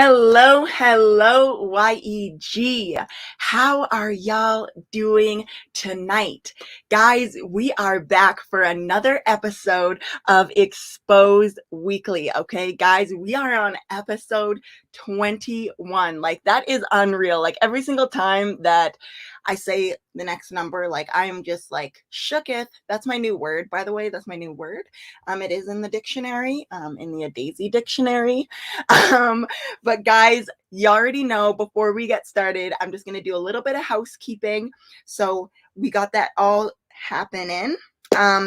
Hello, YEG. How are y'all doing tonight? Guys, we are back for another episode of Exposed Weekly. Okay, guys, we are on episode 21. Like, that is unreal. Like, every single time that I say the next number, like, I am just like shooketh. That's my new word, by the way. That's my new word. It is in the dictionary, in the Daisy dictionary. Um, but guys, you already know before we get started, I'm just going to do a little bit of housekeeping. So we got that all happening.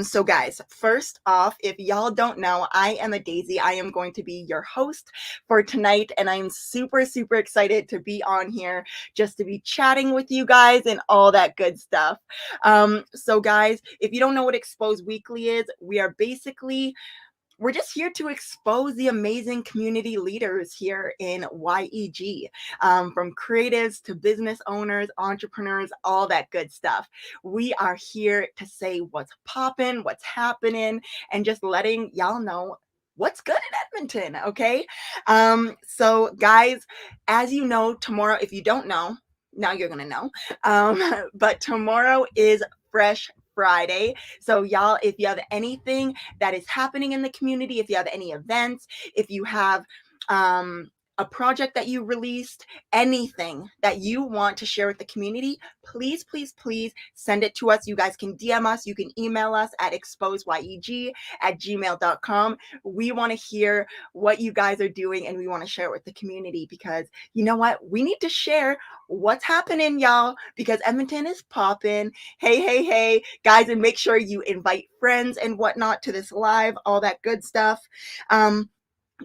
So guys, first off, if y'all don't know, I am a Daisy. I am going to be your host for tonight, and I'm super excited to be on here just to be chatting with you guys and all that good stuff. So guys, if you don't know what Exposed Weekly is, we're just here to expose the amazing community leaders here in YEG, from creatives to business owners, entrepreneurs, all that good stuff. We are here to say what's popping, what's happening, and just letting y'all know what's good in Edmonton, okay? So guys, as you know, tomorrow, if you don't know, now you're gonna know. But tomorrow is Fresh Friday. So y'all, if you have anything that is happening in the community, if you have any events, if you have a project that you released, anything that you want to share with the community, please send it to us. You guys can DM us, you can email us at exposeyeg@gmail.com. We want to hear what you guys are doing, and we want to share it with the community, because you know what? We need to share what's happening, y'all, because Edmonton is popping. Hey, guys, and make sure you invite friends and whatnot to this live, all that good stuff.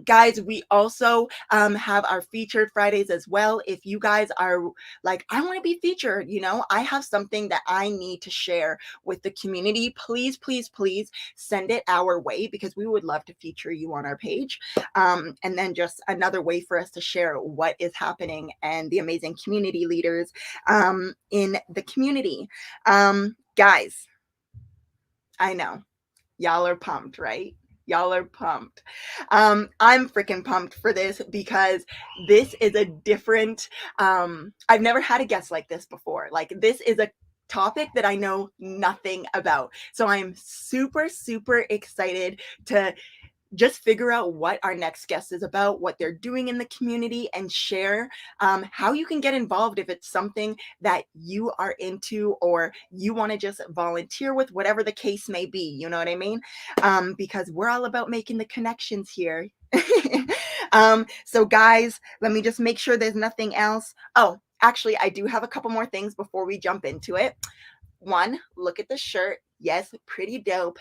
Guys, we also have our featured Fridays as well. If you guys are like, I want to be featured, I have something that I need to share with the community, please send it our way, because we would love to feature you on our page. And then just another way for us to share what is happening and the amazing community leaders in the community. Guys, I know y'all are pumped, right? Y'all are pumped. I'm freaking pumped for this, because this is a different, I've never had a guest like this before. Like, this is a topic that I know nothing about. So I'm super excited to just figure out what our next guest is about, what they're doing in the community, and share how you can get involved if it's something that you are into, or you want to just volunteer with, whatever the case may be. You know what I mean? Because we're all about making the connections here. So guys, let me just make sure there's nothing else. Oh, actually, I do have a couple more things before we jump into it. One, look at the shirt. Yes, pretty dope.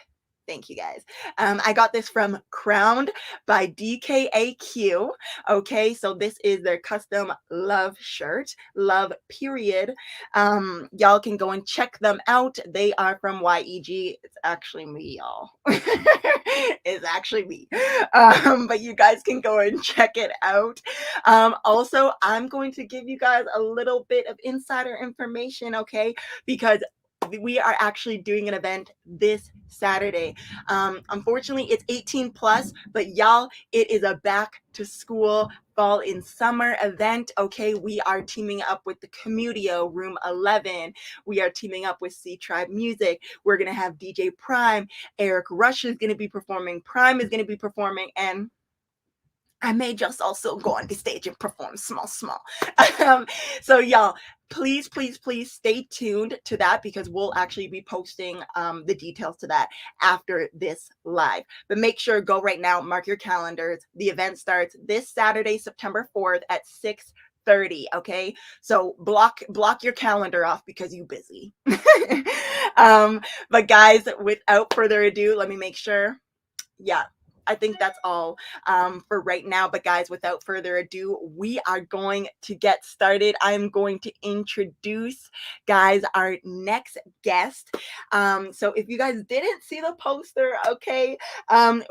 Thank you, guys. I got this from Crowned by DKAQ. Okay, so this is their custom love shirt, love period. Y'all can go and check them out. They are from YEG. It's actually me, y'all. It's actually me. But you guys can go and check it out. Also, I'm going to give you guys a little bit of insider information, okay? Because we are actually doing an event this Saturday. Unfortunately, it's 18 plus, but y'all, it is a back to school fall in summer event. Okay, we are teaming up with the Commudio Room 11. We are teaming up with C Tribe Music. We're gonna have DJ Prime. Eric Rush is gonna be performing. Prime is gonna be performing, and I may just also go on the stage and perform small. So y'all, please stay tuned to that, because we'll actually be posting the details to that after this live. But make sure, go right now, mark your calendars. The event starts this Saturday, September 4th at 6:30. Okay, so block your calendar off, because you busy. But guys, without further ado, let me make sure. Yeah, I think that's all for right now. But guys, without further ado, we are going to get started. I'm going to introduce, guys, our next guest. So if you guys didn't see the poster, okay,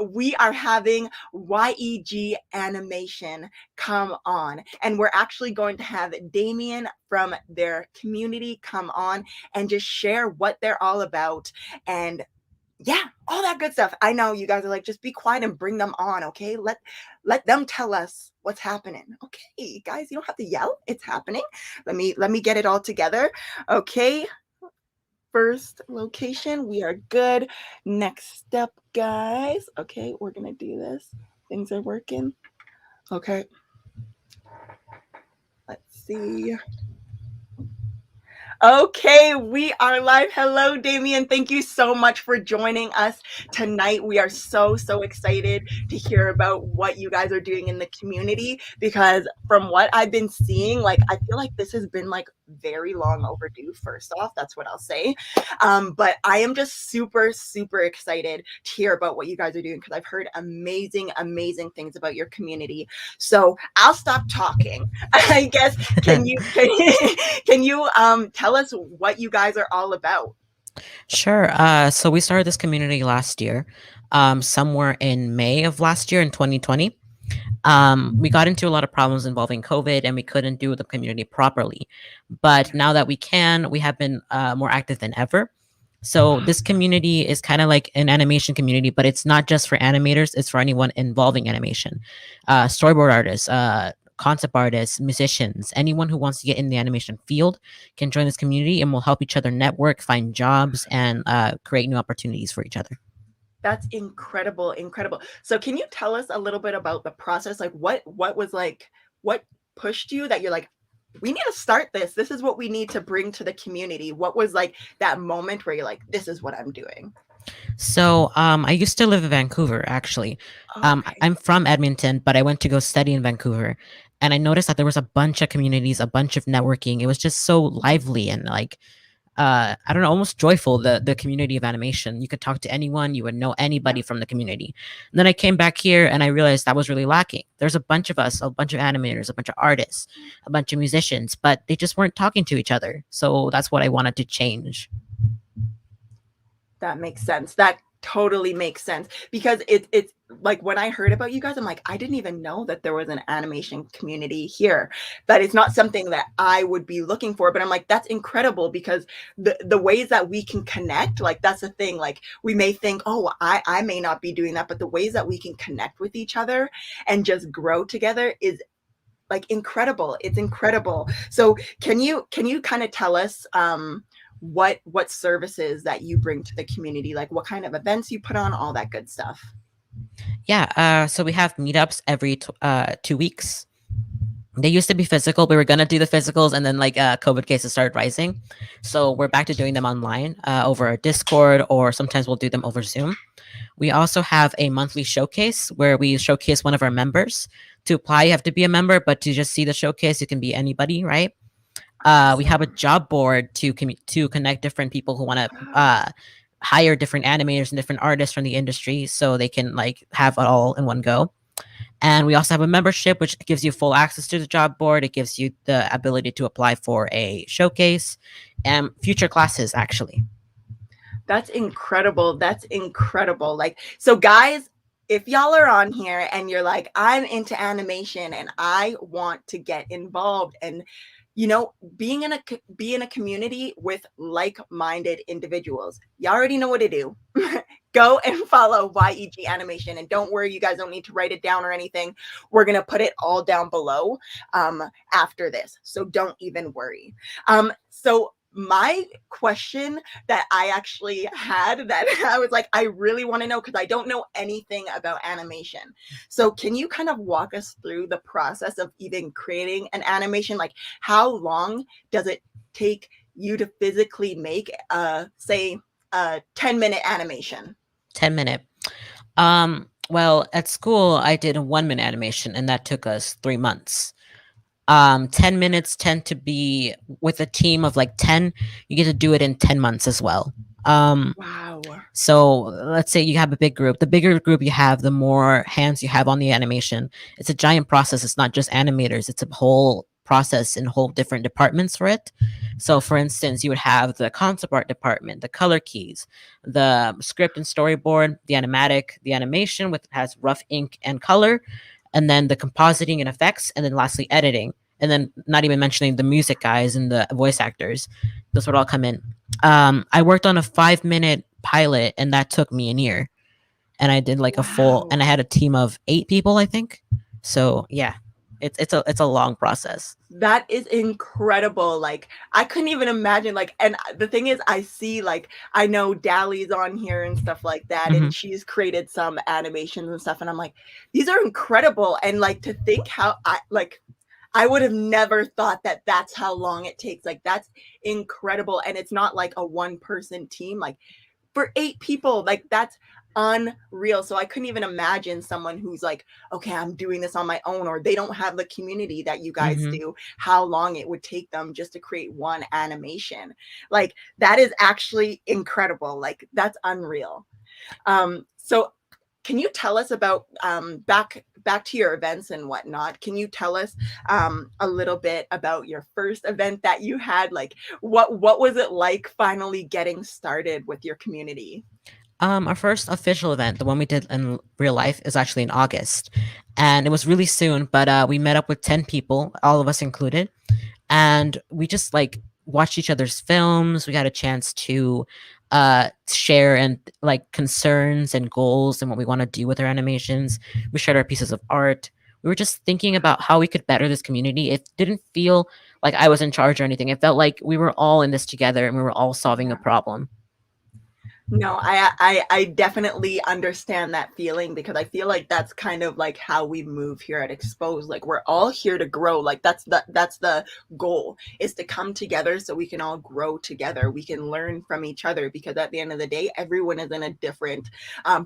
we are having YEG Animation come on. And we're actually going to have Damien from their community come on and just share what they're all about, and Yeah, all that good stuff. I know you guys are like, just be quiet and bring them on, okay? Let them tell us what's happening. Okay, guys, you don't have to yell. It's happening. Let me get it all together. Okay, first location, we are good. Next step, guys. Okay, we're gonna do this. Things are working. Okay, let's see. Okay, we are live. Hello, Damien. Thank you so much for joining us tonight. We are so excited to hear about what you guys are doing in the community because from what I've been seeing, like, I feel like this has been like very long overdue, first off. That's what I'll say. But I am just super excited to hear about what you guys are doing because I've heard amazing things about your community. So I'll stop talking. I guess can you tell us what you guys are all about? Sure. So we started this community last year, somewhere in May of last year in 2020. We got into a lot of problems involving COVID and we couldn't do the community properly. But now that we can, we have been more active than ever. So this community is kind of like an animation community, but it's not just for animators, it's for anyone involving animation. Storyboard artists, concept artists, musicians, anyone who wants to get in the animation field can join this community and we'll help each other network, find jobs, and create new opportunities for each other. That's incredible. So can you tell us a little bit about the process? Like what was like what pushed you that you're like, we need to start this. This is what we need to bring to the community. What was like that moment where you're like, this is what I'm doing? So I used to live in Vancouver, actually. Okay. I'm from Edmonton, but I went to go study in Vancouver. And I noticed that there was a bunch of communities, a bunch of networking. It was just so lively and like I don't know, almost joyful, the community of animation. You could talk to anyone, you would know Yeah. anybody from the community. And then I came back here and I realized that was really lacking. There's a bunch of us, a bunch of animators, a bunch of artists, a bunch of musicians, but they just weren't talking to each other. So that's what I wanted to change. That makes sense. That totally makes sense because it's like when I heard about you guys, I'm like, I didn't even know that there was an animation community here. That is not something that I would be looking for, but I'm like, that's incredible because the ways that we can connect, like that's the thing. Like we may think, oh, I may not be doing that, but the ways that we can connect with each other and just grow together is like incredible. It's incredible. So can you kind of tell us what services that you bring to the community, like what kind of events you put on, all that good stuff? Yeah, so we have meetups every 2 weeks. They used to be physical. We were gonna do the physicals, and then like COVID cases started rising, so we're back to doing them online over Discord, or sometimes we'll do them over Zoom. We also have a monthly showcase where we showcase one of our members. To apply, you have to be a member, but to just see the showcase, you can be anybody, right? We have a Awesome. job board to connect different people who want to hire different animators and different artists from the industry, so they can like have it all in one go. And we also have a membership, which gives you full access to the job board. It gives you the ability to apply for a showcase and future classes, actually. That's incredible. That's incredible. Like, so guys, if y'all are on here and you're like, I'm into animation and I want to get involved and be in a community with like-minded individuals. You already know what to do. Go and follow YEG Animation. And don't worry, you guys don't need to write it down or anything. We're going to put it all down below after this. So don't even worry. So my question that I actually had that I was like, I really want to know because I don't know anything about animation. So can you kind of walk us through the process of even creating an animation? Like how long does it take you to physically make say a 10-minute animation? 10 minute. Well, at school, I did a 1 minute animation, and that took us 3 months. 10 minutes tend to be with a team of like 10, you get to do it in 10 months as well. Wow. So let's say you have a big group. The bigger group you have, the more hands you have on the animation. It's a giant process. It's not just animators. It's a whole process in whole different departments for it. So for instance, you would have the concept art department, the color keys, the script and storyboard, the animatic, the animation with has rough ink and color, and then the compositing and effects, and then lastly editing. And then not even mentioning the music guys and the voice actors. Those would all come in. I worked on a 5 minute pilot, and that took me a year. And I did like a full, Wow. and I had a team of 8 people, I think. So yeah, it's a long process. That is incredible. Like, I couldn't even imagine, like, and the thing is, I see, like, I know Dally's on here and stuff like that, Hmm. and she's created some animations and stuff, and I'm like, these are incredible. And like to think how I would have never thought that that's how long it takes. Like, that's incredible. And it's not like a one person team. Like, for 8 people, like that's unreal. So I couldn't even imagine someone who's like, okay, I'm doing this on my own, or they don't have the community that you guys Hmm. do, how long it would take them just to create one animation. Like, that is actually incredible. Like, that's unreal. So can you tell us about back to your events and whatnot? Can you tell us a little bit about your first event that you had? Like, what was it like finally getting started with your community? Our first official event, the one we did in real life, is actually in August, and it was really soon. But we met up with 10 people, all of us included, and we just like watched each other's films. We got a chance to share and like concerns and goals and what we want to do with our animations. We shared our pieces of art. We were just thinking about how we could better this community. It didn't feel like I was in charge or anything. It felt like we were all in this together and we were all solving a Yeah. problem. No, I definitely understand that feeling because I feel like that's kind of like how we move here at Expose. Like, we're all here to grow. Like, that's the goal, is to come together so we can all grow together. We can learn from each other because at the end of the day, everyone is in a different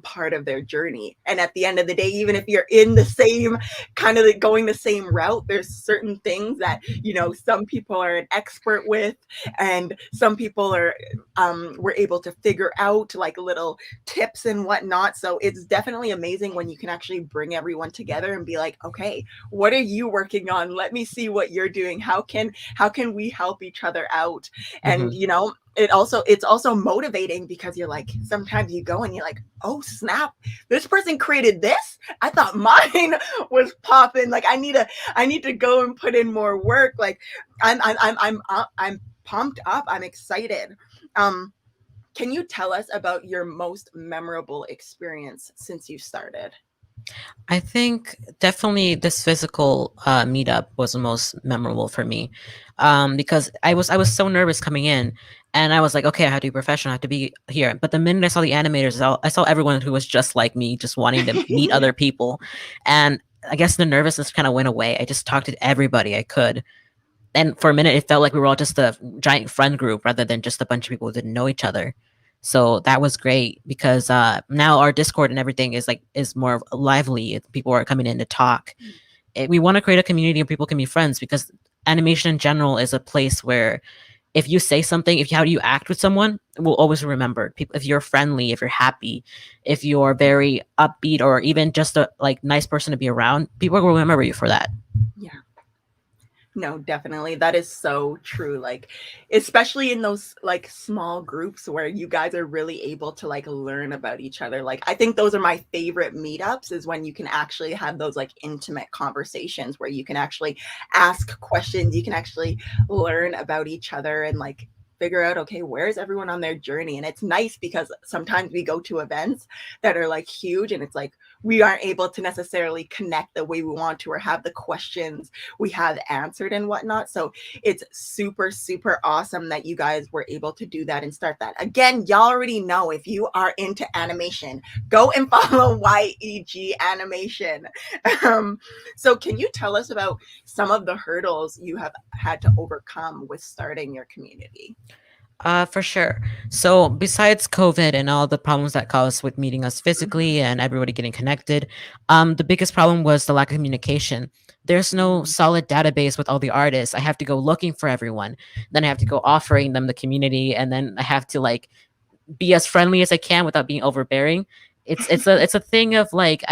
part of their journey. And at the end of the day, even if you're in the same kind of going the same route, there's certain things that, some people are an expert with, and some people are we're able to figure out like little tips and whatnot. So it's definitely amazing when you can actually bring everyone together and be like, okay, what are you working on? Let me see what you're doing. How can we help each other out? And Hmm. it's also motivating because you're like, sometimes you go and you're like, oh snap, this person created this. I thought mine was popping. Like, I need to go and put in more work. Like, I'm pumped up. I'm excited. Um, can you tell us about your most memorable experience since you started? I think definitely this physical meetup was the most memorable for me, because I was so nervous coming in, and I was like, okay, I have to be professional, I have to be here. But the minute I saw the animators, I saw everyone who was just like me, just wanting to meet other people, and I guess the nervousness kind of went away. I just talked to everybody I could, and for a minute, it felt like we were all just a giant friend group rather than just a bunch of people who didn't know each other. So that was great because now our Discord and everything is more lively. People are coming in to talk. We want to create a community where people can be friends because animation in general is a place where if you say something, if you, how do you act with someone, will always remember. People, if you're friendly, if you're happy, if you're very upbeat, or even just a like nice person to be around, people will remember you for that. Yeah. No, definitely. That is so true. Like, especially in those like small groups where you guys are really able to like learn about each other. Like, I think those are my favorite meetups, is when you can actually have those like intimate conversations where you can actually ask questions, you can actually learn about each other and like figure out, okay, where is everyone on their journey? And it's nice because sometimes we go to events that are like huge and it's like we aren't able to necessarily connect the way we want to or have the questions we have answered and whatnot. So it's super, super awesome that you guys were able to do that and start that. Again, y'all already know, if you are into animation, go and follow YEG Animation. Um, so, can you tell us about some of the hurdles you have had to overcome with starting your community? For sure. So besides COVID and all the problems that caused with meeting us physically and everybody getting connected, the biggest problem was the lack of communication. There's no Mhm. solid database with all the artists. I have to go looking for everyone. Then I have to go offering them the community, and then I have to like be as friendly as I can without being overbearing. It's a thing of like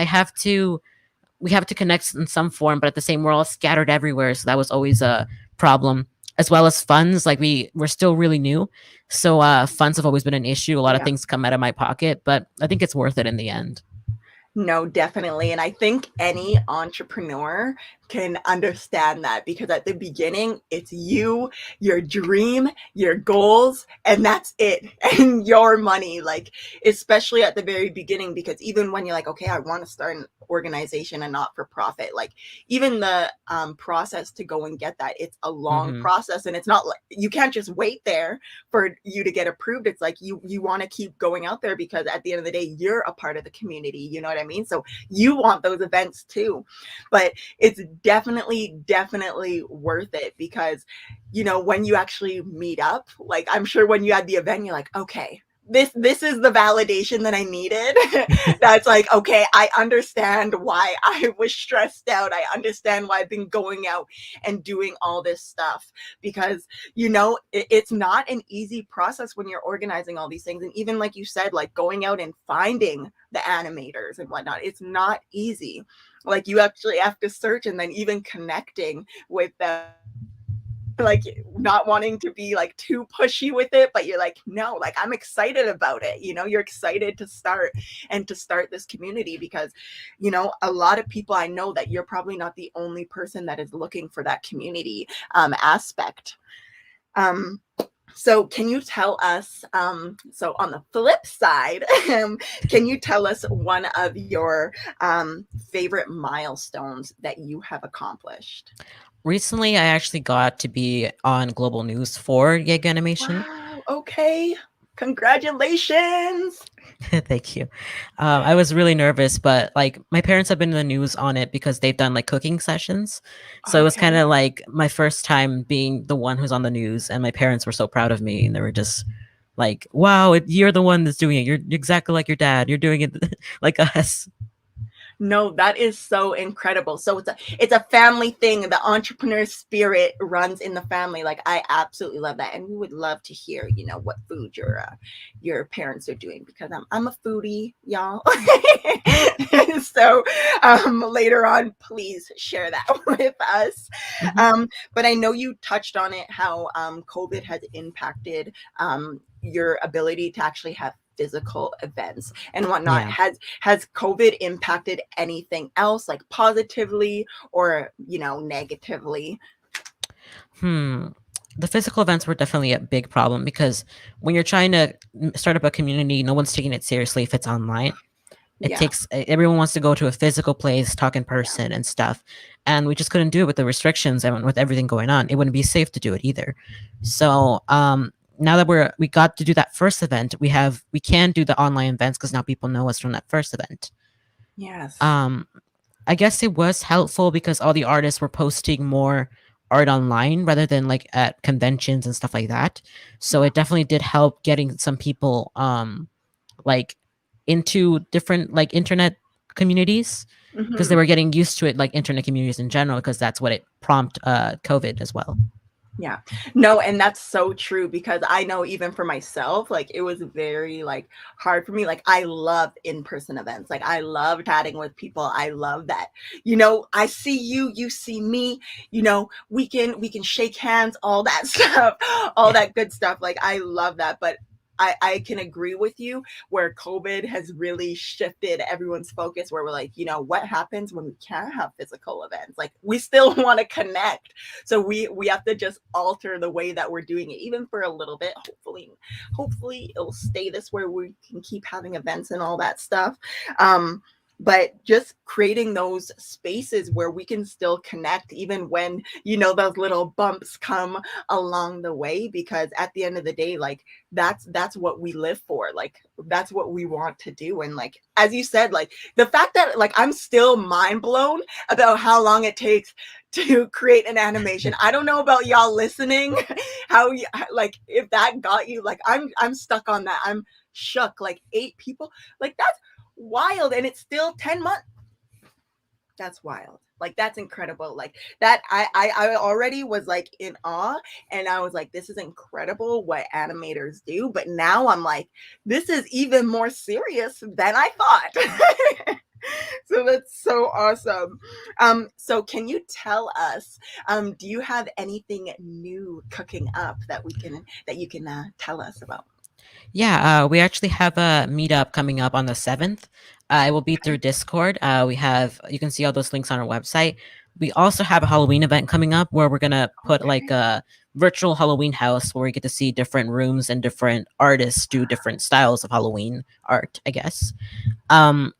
we have to connect in some form, but at the same, we're all scattered everywhere. So that was always a problem, as well as funds. Like we're still really new, so funds have always been an issue. A lot of Yeah. things come out of my pocket, but I think it's worth it in the end. No, definitely. And I think any entrepreneur can understand that, because at the beginning it's you, your dream, your goals, and that's it, and your money, like especially at the very beginning, because even when you're like, okay, I want to start an organization, a not for profit, like even the process to go and get that, it's a long Hmm. process, and it's not like you can't just wait there for you to get approved. It's like you want to keep going out there, because at the end of the day you're a part of the community, you know what I mean? So you want those events too. But it's definitely worth it, because when you actually meet up, like I'm sure when you had the event, you're like, okay, this is the validation that I needed. That's like, okay, I understand why I was stressed out. I understand why I've been going out and doing all this stuff, because it's not an easy process when you're organizing all these things. And even like you said, like going out and finding the animators and whatnot, it's not easy. Like you actually have to search, and then even connecting with them, like not wanting to be like too pushy with it, but you're like, no, like I'm excited about it. You're excited to start this community, because a lot of people, I know that you're probably not the only person that is looking for that community aspect. um so can you tell us, so on the flip side, can you tell us one of your favorite milestones that you have accomplished? Recently, I actually got to be on Global News for Gig Animation. Wow, okay. Congratulations. Thank you. I was really nervous, but like my parents have been in the news on it because they've done like cooking sessions. So it was kind Okay. of like my first time being the one who's on the news, and my parents were so proud of me, and they were just like, "Wow, you're the one that's doing it. You're exactly like your dad. You're doing it like us." No, that is so incredible. So it's a family thing. The entrepreneur spirit runs in the family. Like I absolutely love that, and we would love to hear, what food your parents are doing, because I'm a foodie, y'all. So later on, please share that with us. Mhm. But I know you touched on it, how COVID has impacted your ability to actually have physical events and whatnot. Yeah. Has COVID impacted anything else, like positively or negatively? Hmm. The physical events were definitely a big problem because when you're trying to start up a community, no one's taking it seriously if it's online. It Yeah, takes everyone wants to go to a physical place, talk in yeah, person and stuff. And we just couldn't do it with the restrictions and with everything going on. It wouldn't be safe to do it either. So now that we got to do that first event, we can do the online events because now people know us from that first event. yes, Um, I guess it was helpful because all the artists were posting more art online rather than like at conventions and stuff like that. So yeah. it definitely did help getting some people like into different like internet communities because they Hmm. were getting used to it, like internet communities in general, because that's what it prompt COVID as well. Yeah. No, and that's so true, because I know even for myself, like it was very like hard for me. Like I love in-person events. Like I love chatting with people. I love that. I see you, you see me, we can shake hands, all that stuff, all Yeah. that good stuff. Like I love that. But I can agree with you, where COVID has really shifted everyone's focus, where we're like, what happens when we can't have physical events? Like we still want to connect, so we have to just alter the way that we're doing it, even for a little bit. Hopefully it'll stay this where we can keep having events and all that stuff. But just creating those spaces where we can still connect, even when those little bumps come along the way, because at the end of the day, like that's what we live for. Like that's what we want to do. And like as you said, like the fact that like I'm still mind blown about how long it takes to create an animation. I don't know about y'all listening, how you, like if that got you, like I'm stuck on that. I'm shook. Like 8 people, like that's wild, and it's still 10 months. That's wild. Like that's incredible. Like that I already was like in awe, and I was like, this is incredible what animators do. But now I'm like, this is even more serious than I thought. So that's so awesome. So can you tell us, do you have anything new cooking up that you can tell us about? Yeah, we actually have a meetup coming up on the 7th. It will be Okay. through Discord. You can see all those links on our website. We also have a Halloween event coming up where we're gonna put like Okay. a virtual Halloween house where we get to see different rooms and different artists do different styles of Halloween art, I guess.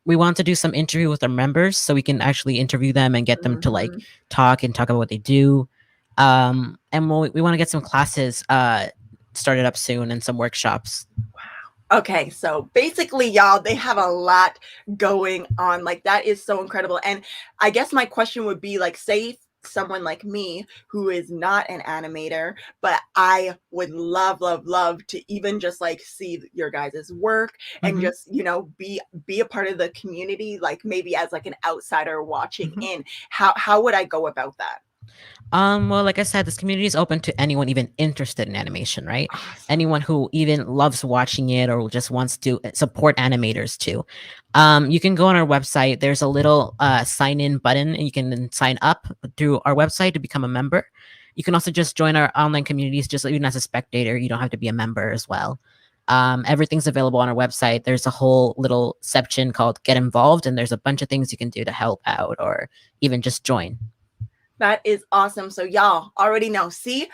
We want to do some interview with our members so we can actually interview them and get them to like Mhm. talk about what they do. And we want to get some classes started up soon and some workshops. Okay, so basically, y'all, they have a lot going on. Like, that is so incredible. And I guess my question would be like, say someone like me who is not an animator, but I would love to even just like see your guys' work and Mhm, just, be a part of the community, like maybe as like an outsider watching mhm. in. How would I go about that? Well, like I said, this community is open to anyone even interested in animation, right? Awesome. Anyone who even loves watching it or just wants to support animators too. You can go on our website. There's a little sign in button, and you can then sign up through our website to become a member. You can also just join our online communities, just even as a spectator. You don't have to be a member as well. Everything's available on our website. There's a whole little section called Get Involved, and there's a bunch of things you can do to help out or even just join. That is awesome. So y'all already know. See,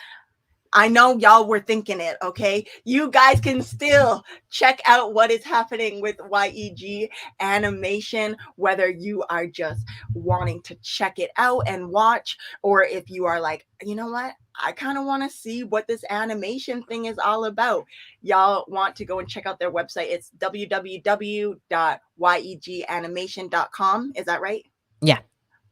I know y'all were thinking it, okay? You guys can still check out what is happening with YEG animation, whether you are just wanting to check it out and watch, or if you are like, you know what? I kind of want to see what this animation thing is all about. Y'all want to go and check out their website. It's www.yeganimation.com. Is that right? Yeah.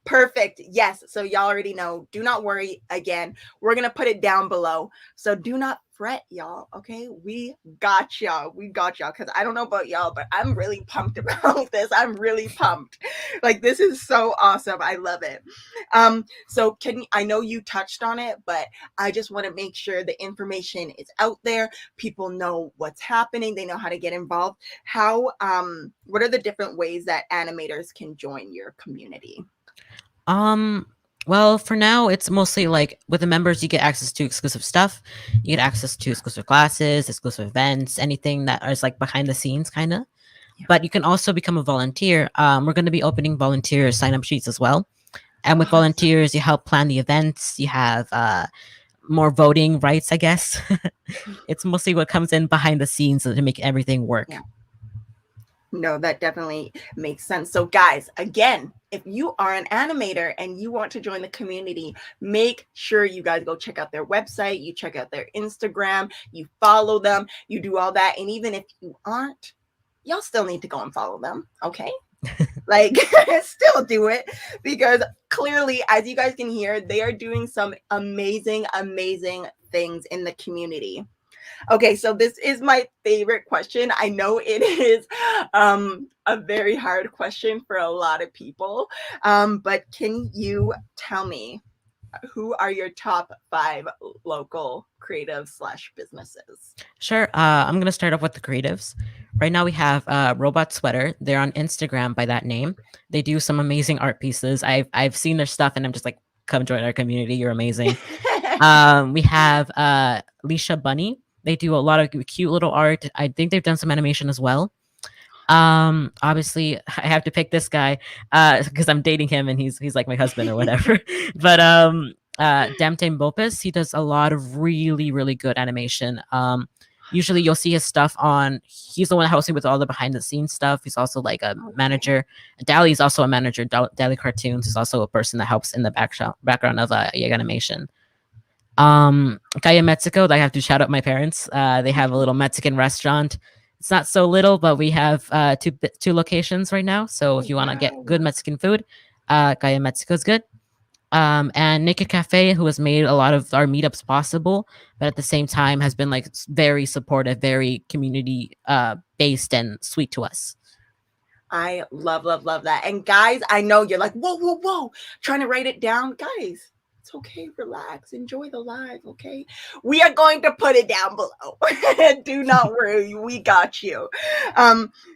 Perfect. Yes. So y'all already know. Do not worry. Again, we're going to put it down below. So do not fret, y'all. Okay. We got y'all. We got y'all. Because I don't know about y'all, but I'm really pumped about this. I'm really pumped. Like, this is so awesome. I love it. So I know you touched on it, but I just want to make sure the information is out there. People know what's happening. They know how to get involved. What are the different ways that animators can join your community? Um, well, for now, it's mostly like with the members, you get access to exclusive stuff. You get access to exclusive classes, exclusive events, anything that is like behind the scenes, kind of. Yeah. But you can also become a volunteer. We're going to be opening volunteer sign up sheets as well. And with Awesome. volunteers, you help plan the events. You have more voting rights, I guess. It's mostly what comes in behind the scenes to make everything work. Yeah. No, that definitely makes sense. So, guys, again, if you are an animator and you want to join the community, make sure you guys go check out their website, you check out their Instagram, you follow them, you do all that. And even if you aren't, y'all still need to go and follow them. Okay. Like, still do it because clearly, as you guys can hear, they are doing some amazing things in the community. Okay, so this is my favorite question. I know it is a very hard question for a lot of people, but can you tell me who are your top 5 local creatives slash businesses? Sure. I'm gonna start off with the creatives. Right now we have Robot Sweater. They're on Instagram by that name. They do some amazing art pieces. I've seen their stuff and I'm just like, come join our community. You're amazing. We have Leisha Bunny. They do a lot of cute little art. I think they've done some animation as well. Obviously I have to pick this guy because I'm dating him and he's like my husband or whatever. But Damtane Bopis, he does a lot of really good animation. Usually you'll see his stuff on, he's the one helping with all the behind the scenes stuff. He's also like a Okay. manager. Dali is also a manager. Dali Cartoons is also a person that helps in the background of Yeg Animation. Kaya Mexico, I have to shout out my parents. They have a little Mexican restaurant. It's not so little, but we have two locations right now. So if you want to get Wow. good Mexican food, Kaya Mexico is good. And Naked Cafe, who has made a lot of our meetups possible, but at the same time has been like very supportive, very community based and sweet to us. I love that. And guys, I know you're like, whoa, trying to write it down. Guys, it's okay. Relax. Enjoy the live. Okay. We are going to put it down below. Do not worry. We got you.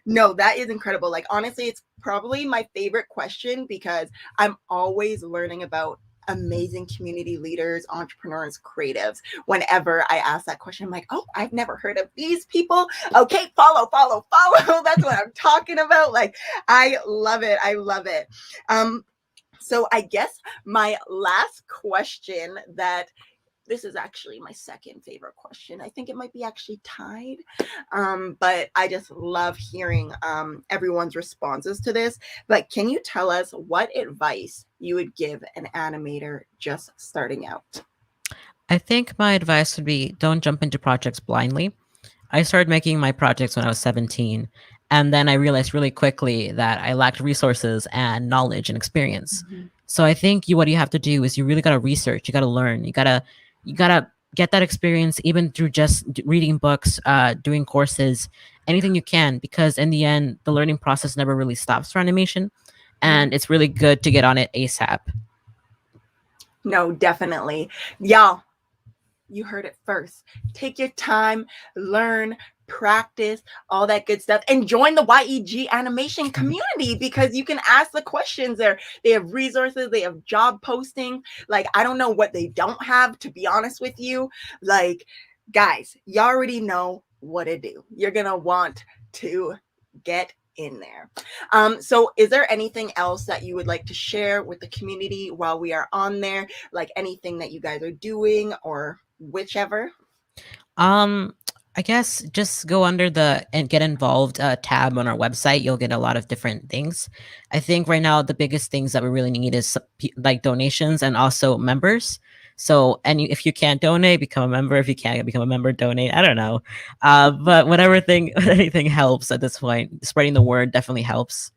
No, that is incredible. Like, honestly, it's probably my favorite question because I'm always learning about amazing community leaders, entrepreneurs, creatives. Whenever I ask that question, I'm like, oh, I've never heard of these people. Okay, follow. That's what I'm talking about. Like, I love it. I love it. Um, So I guess my last question, that this is actually my second favorite question. I think it might be actually tied, but I just love hearing everyone's responses to this. But can you tell us what advice you would give an animator just starting out? I think my advice would be don't jump into projects blindly. I started making my projects when I was 17, and then I realized really quickly that I lacked resources and knowledge and experience. Mhm. So I think what you have to do is you really got to research, you got to learn, you got to get that experience even through just reading books, doing courses, anything you can, because in the end the learning process never really stops for animation, Yeah. and it's really good to get on it ASAP. No, definitely. Y'all, you heard it first. Take your time, learn, practice, all that good stuff, and join the YEG animation community because you can ask the questions there. They have resources, they have job postings. Like, I don't know what they don't have, to be honest with you. Like, guys, you already know what to do. You're going to want to get in there. So is there anything else that you would like to share with the community while we are on there? Like anything that you guys are doing or whichever? Um, I guess just go under the and get involved tab on our website. You'll get a lot of different things. I think right now the biggest things that we really need is like donations and also members. So, and if you can't donate, become a member. If you can't become a member, donate. I don't know, but whatever thing, anything helps at this point. Spreading the word definitely helps.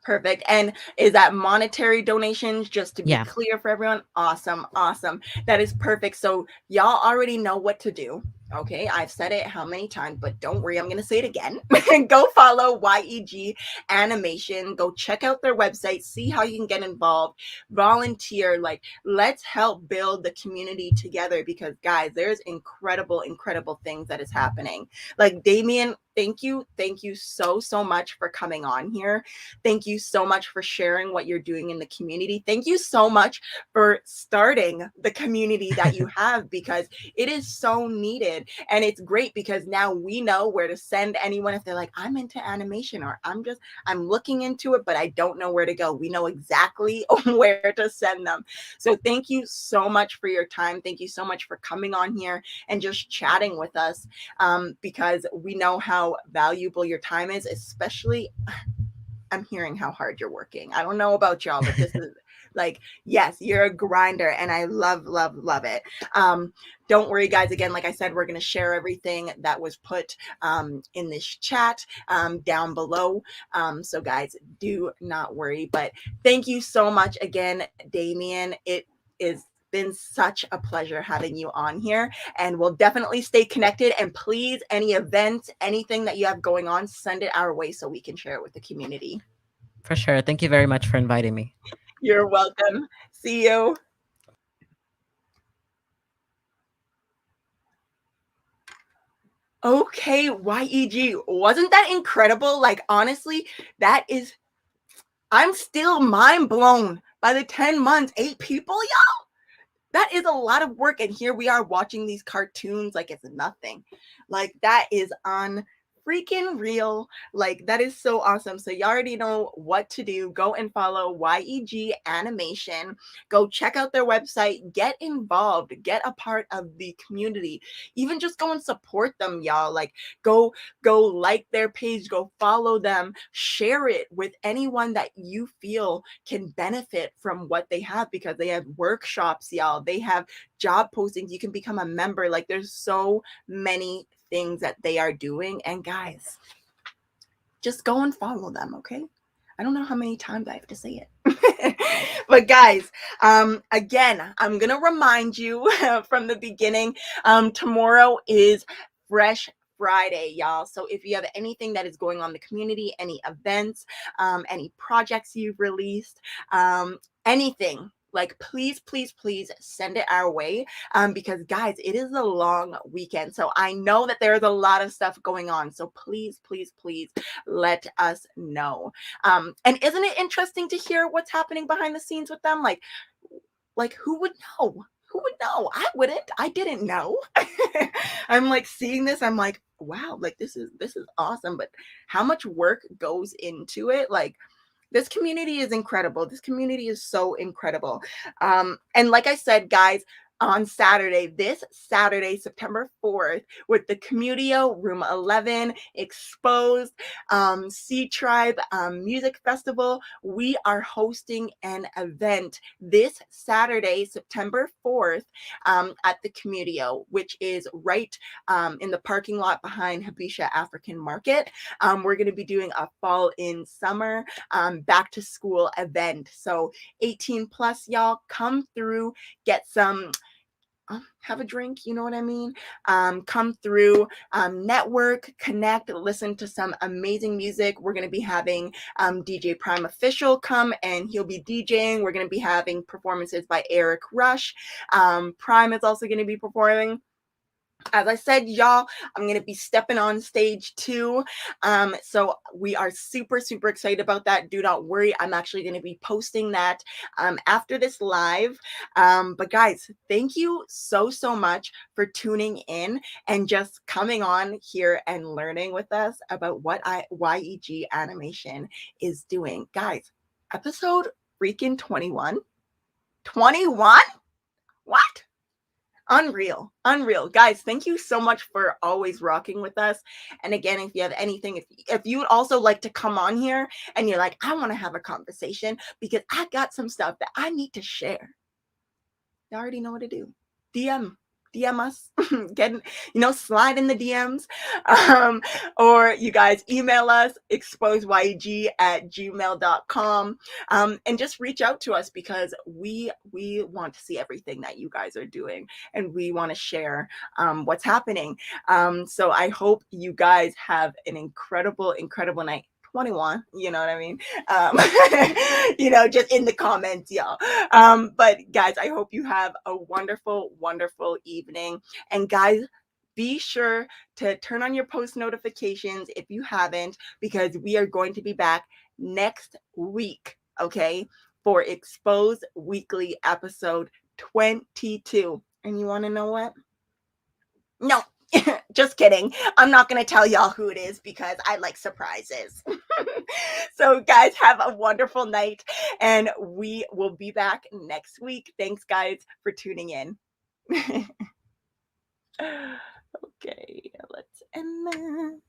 Perfect. And is that monetary donations, just to be Yeah, clear for everyone? Awesome. Awesome. That is perfect. So y'all already know what to do. Okay. I've said it how many times, but don't worry. I'm going to say it again. Go follow YEG Animation. Go check out their website. See how you can get involved. Volunteer. Like, let's help build the community together because, guys, there's incredible, incredible things that is happening. Like, Damien, thank you. Thank you so, so much for coming on here. Thank you so much for sharing what you're doing in the community. Thank you so much for starting the community that you have because it is so needed. And it's great because now we know where to send anyone if they're like, I'm into animation or I'm looking into it, but I don't know where to go. We know exactly where to send them. So thank you so much for your time. Thank you so much for coming on here and just chatting with us because we know how valuable your time is, especially I'm hearing how hard you're working. I don't know about y'all, but this is like, yes, you're a grinder and I love, love, love it. Don't worry, guys. Again, like I said, we're going to share everything that was put in this chat down below. So, guys, do not worry. But thank you so much again, Damien. It is been such a pleasure having you on here and we'll definitely stay connected, and please, any events, anything that you have going on, send it our way so we can share it with the community. for sure. Thank you very much for inviting me. You're welcome. See you. Okay, YEG, wasn't that incredible? Like, honestly, that is, I'm still mind blown by the 10 months, 8 people. That is a lot of work. And here we are watching these cartoons like it's nothing. Like, that is on freaking real. Like, that is so awesome. So you already know what to do. Go and follow YEG Animation. Go check out their website. Get involved. Get a part of the community. Even just go and support them, y'all. Like, go like their page, go follow them, share it with anyone that you feel can benefit from what they have, because they have workshops, y'all. They have job postings. You can become a member. Like, there's so many things that they are doing. And guys, just go and follow them, okay? I don't know how many times I have to say it. But guys, again, I'm gonna remind you from the beginning, tomorrow is Fresh Friday, y'all. So if you have anything that is going on in the community, any events, any projects you've released, anything, like, please, please, please send it our way, because guys, it is a long weekend. So I know that there's a lot of stuff going on. So please, please, please let us know. And isn't it interesting to hear what's happening behind the scenes with them? Like who would know? Who would know? I wouldn't. I didn't know. I'm like seeing this. I'm like, wow, like this is awesome. But how much work goes into it? Like, This community is incredible. This community is so incredible. And like I said, guys, on Saturday, this Saturday, September 4th, with the Communio Room 11 Exposed Sea Tribe Music Festival, we are hosting an event this Saturday, September 4th, at the Communio, which is right in the parking lot behind Habesha African Market. We're going to be doing a fall in summer back to school event. So 18 plus, y'all, come through, get some have a drink, you know what I mean? Come through, network, connect, listen to some amazing music. We're going to be having DJ Prime Official come and he'll be DJing. We're going to be having performances by Eric Rush. Prime is also going to be performing. As I said, y'all, I'm going to be stepping on stage too. So we are super, super excited about that. Do not worry. I'm actually going to be posting that after this live. But guys, thank you so, so much for tuning in and just coming on here and learning with us about what YEG Animation is doing. Guys, episode freaking 21. 21? What? Unreal, guys. Thank you so much for always rocking with us. And again, if you have anything, if you would also like to come on here and you're like, I want to have a conversation because I got some stuff that I need to share, you already know what to do. DM us, get, slide in the DMs, or you guys email us, exposeyg@gmail.com, and just reach out to us because we want to see everything that you guys are doing and we want to share what's happening. So I hope you guys have an incredible night. 21, you know what I mean? Just in the comments, y'all. But guys, I hope you have a wonderful evening. And guys, be sure to turn on your post notifications if you haven't, because we are going to be back next week, okay, for Exposed Weekly episode 22. And you want to know what? No, just kidding. I'm not going to tell y'all who it is because I like surprises. So guys, have a wonderful night and we will be back next week. Thanks guys for tuning in. Okay, let's end that.